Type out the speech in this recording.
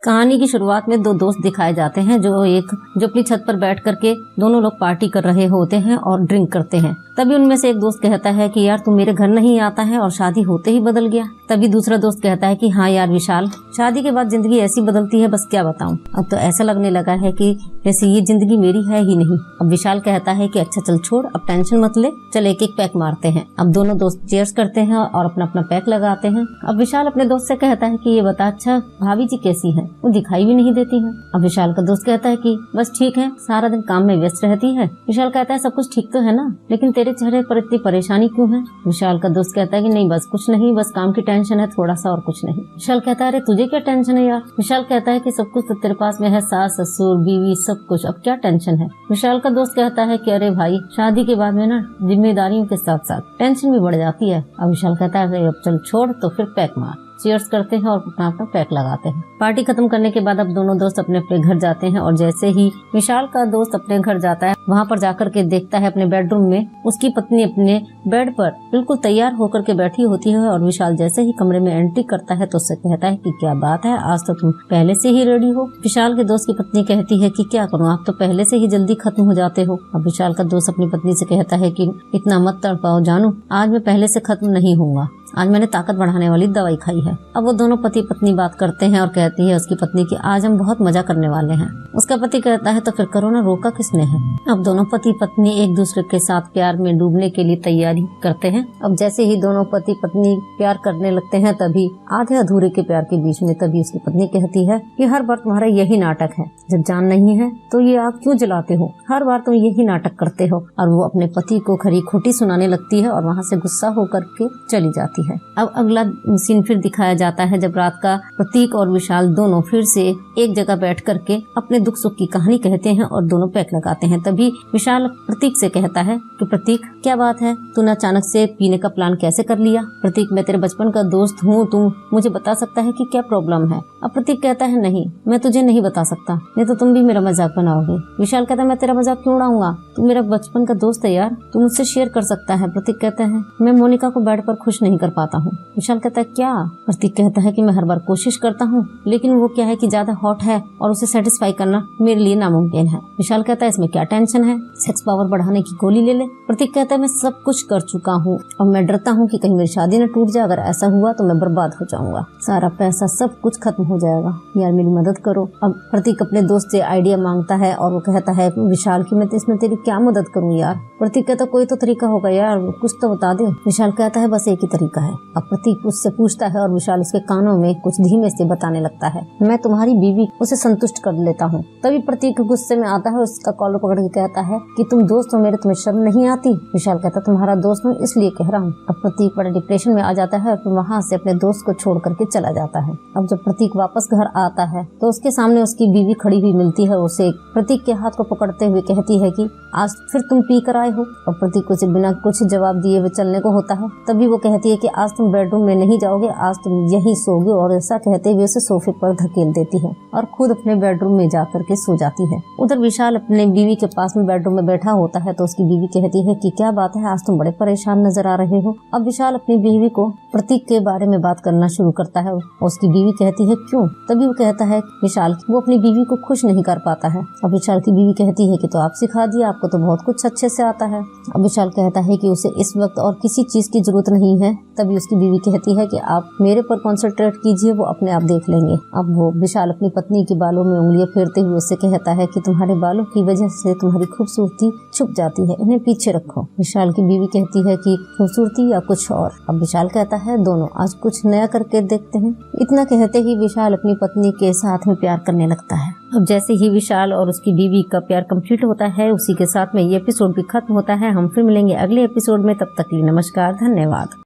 कहानी की शुरुआत में दो दोस्त दिखाए जाते हैं जो अपनी छत पर बैठ करके दोनों लोग पार्टी कर रहे होते हैं और ड्रिंक करते हैं। तभी उनमें से एक दोस्त कहता है कि यार तू मेरे घर नहीं आता है और शादी होते ही बदल गया। तभी दूसरा दोस्त कहता है कि हाँ यार विशाल, शादी के बाद जिंदगी ऐसी बदलती है, बस क्या बताऊं। अब तो ऐसा लगने लगा है कि जैसे ये जिंदगी मेरी है ही नहीं। अब विशाल कहता है कि अच्छा चल छोड़, अब टेंशन मत ले, चल एक एक पैक मारते हैं। अब दोनों दोस्त चीयर्स करते हैं और अपना अपना पैक लगाते हैं। अब विशाल अपने दोस्त से कहता है कि ये बता, अच्छा भाभी जी कैसी है, वो दिखाई भी नहीं देती है। अब विशाल का दोस्त कहता है कि बस ठीक है, सारा दिन काम में व्यस्त रहती है। विशाल कहता है सब कुछ ठीक तो है ना, लेकिन तेरे चेहरे पर इतनी परेशानी क्यों है। विशाल का दोस्त कहता है कि नहीं बस कुछ नहीं, बस काम की टेंशन है थोड़ा सा और कुछ नहीं। विशाल कहता है अरे तुझे क्या टेंशन है यार। विशाल कहता है कि सब कुछ तो तेरे पास में है, सास ससुर बीवी सब कुछ, अब क्या टेंशन है। विशाल का दोस्त कहता है कि अरे भाई शादी के बाद में ना जिम्मेदारियों के साथ साथ टेंशन भी बढ़ जाती है। अब विशाल कहता है अब चल छोड़, तो फिर पैक मार। चीयर्स करते हैं और अपना अपना पैक लगाते हैं। पार्टी खत्म करने के बाद अब दोनों दोस्त अपने अपने घर जाते हैं और जैसे ही विशाल का दोस्त अपने घर जाता है, वहाँ पर जाकर के देखता है अपने बेडरूम में उसकी पत्नी अपने बेड पर बिल्कुल तैयार होकर के बैठी होती है। और विशाल जैसे ही कमरे में एंट्री करता है तो उससे कहता है कि क्या बात है, आज तो तुम पहले से ही रेडी हो। विशाल के दोस्त की पत्नी कहती है कि क्या करूँ, आप तो पहले से ही जल्दी खत्म हो जाते हो। अब विशाल का दोस्त अपनी पत्नी से कहता है कि इतना मत तड़पाओ जानू, आज मैं पहले से खत्म नहीं होऊंगा, आज मैंने ताकत बढ़ाने वाली दवाई खाई है। अब वो दोनों पति पत्नी बात करते हैं और कहती है उसकी पत्नी कि आज हम बहुत मजा करने वाले हैं। उसका पति कहता है तो फिर करो ना, रोका किसने है। अब दोनों पति पत्नी एक दूसरे के साथ प्यार में डूबने के लिए तैयारी करते हैं। अब जैसे ही दोनों पति पत्नी प्यार करने लगते हैं, तभी आधे अधूरे के प्यार के बीच में तभी उसकी पत्नी कहती है कि हर बार तुम्हारा यही नाटक है, जब जान नहीं है तो ये आग क्यों जलाते हो, हर बार तुम यही नाटक करते हो। और वो अपने पति को खरी खोटी सुनाने लगती है और वहाँ से गुस्सा होकर के चली जाती है। अब अगला सीन फिर दिखाया जाता है जब रात का प्रतीक और विशाल दोनों फिर से एक जगह बैठ करके अपने दुख सुख की कहानी कहते हैं और दोनों पैक लगाते हैं। तभी विशाल प्रतीक से कहता है कि प्रतीक क्या बात है, तूने अचानक से पीने का प्लान कैसे कर लिया। प्रतीक मैं तेरे बचपन का दोस्त हूँ, तू मुझे बता सकता है कि क्या प्रॉब्लम है। अब प्रतीक कहता है नहीं, मैं तुझे नहीं बता सकता, नहीं तो तुम भी मेरा मजाक बनाओगे। विशाल कहता है मैं तेरा मजाक क्यों उड़ाऊंगा, तू मेरा बचपन का दोस्त है यार, तू मुझसे शेयर कर सकता है। प्रतीक कहता है मैं मोनिका को बेड पर खुश नहीं कर पाता हूँ। विशाल कहता है क्या। प्रतीक कहता है कि मैं हर बार कोशिश करता हूँ, लेकिन वो क्या है कि ज्यादा हॉट है और उसे सेटिस्फाई करना मेरे लिए नामुमकिन है। विशाल कहता है इसमें क्या टेंशन है, सेक्स पावर बढ़ाने की गोली ले ले। प्रतीक कहता है मैं सब कुछ कर चुका हूँ, अब मैं डरता हूँ कि कहीं मेरी शादी न टूट जाए, अगर ऐसा हुआ तो मैं बर्बाद हो जाऊंगा, सारा पैसा सब कुछ खत्म हो जाएगा, यार मेरी मदद करो। अब प्रतीक अपने दोस्त से आइडिया मांगता है और वो कहता है विशाल की मैं इसमें तेरी क्या मदद करूँ यार। प्रतीक कहता कोई तो तरीका होगा यार, कुछ तो बता दे। विशाल कहता है बस एक ही तरीका है। अब प्रतीक उससे पूछता है और विशाल उसके कानों में कुछ धीमे से बताने लगता है मैं तुम्हारी बीवी, उसे संतुष्ट कर लेता हूँ। तभी प्रतीक गुस्से में आता है, उसका कॉलर पकड़ के कहता है कि तुम दोस्त हो मेरे, तुम्हें शर्म नहीं आती। विशाल कहता तुम्हारा दोस्त हूँ इसलिए कह रहा हूँ। अब प्रतीक बड़े डिप्रेशन में आ जाता है और फिर वहाँ से अपने दोस्त को छोड़ करके चला जाता है। अब जब प्रतीक वापस घर आता है तो उसके सामने उसकी बीवी खड़ी हुई मिलती है। उसे प्रतीक के हाथ को पकड़ते हुए कहती है कि आज फिर तुम पी कर आए हो। और प्रतीक उसे बिना कुछ जवाब दिए हुए चलने को होता है। तभी वो कहती है कि आज तुम बेडरूम में नहीं जाओगे, आज तुम यहीं सोओगे। और ऐसा कहते हुए उसे सोफे पर धकेल देती है और खुद अपने बेडरूम में जाकर के सो जाती है। उधर विशाल अपने बीवी के पास में बेडरूम में बैठा होता है तो उसकी बीवी कहती है कि क्या बात है, आज तुम बड़े परेशान नजर आ रहे हो। अब विशाल अपनी बीवी को प्रतीक के बारे में बात करना शुरू करता है और उसकी बीवी कहती है क्यों। तभी वो कहता है विशाल वो अपनी बीवी को खुश नहीं कर पाता है। अब विशाल की बीवी कहती है कि तो आप सिखा दिया, आपको तो बहुत कुछ अच्छे से आता है। अब विशाल कहता है कि उसे इस वक्त और किसी चीज की जरूरत नहीं है। तभी उसकी बीवी कहती है कि आप मेरे पर कंसंट्रेट कीजिए, वो अपने आप देख लेंगे। अब वो विशाल अपनी पत्नी के बालों में उंगलियां फेरते हुए उससे कहता है कि तुम्हारे बालों की वजह से तुम्हारी खूबसूरती छुप जाती है, इन्हें पीछे रखो। विशाल की बीवी कहती है कि खूबसूरती या कुछ और। अब विशाल कहता है दोनों, आज कुछ नया करके देखते हैं। इतना कहते ही विशाल अपनी पत्नी के साथ में प्यार करने लगता है। अब जैसे ही विशाल और उसकी बीवी का प्यार कंप्लीट होता है, उसी के साथ में ये एपिसोड भी खत्म होता है। हम फिर मिलेंगे अगले एपिसोड में, तब तक के लिए नमस्कार, धन्यवाद।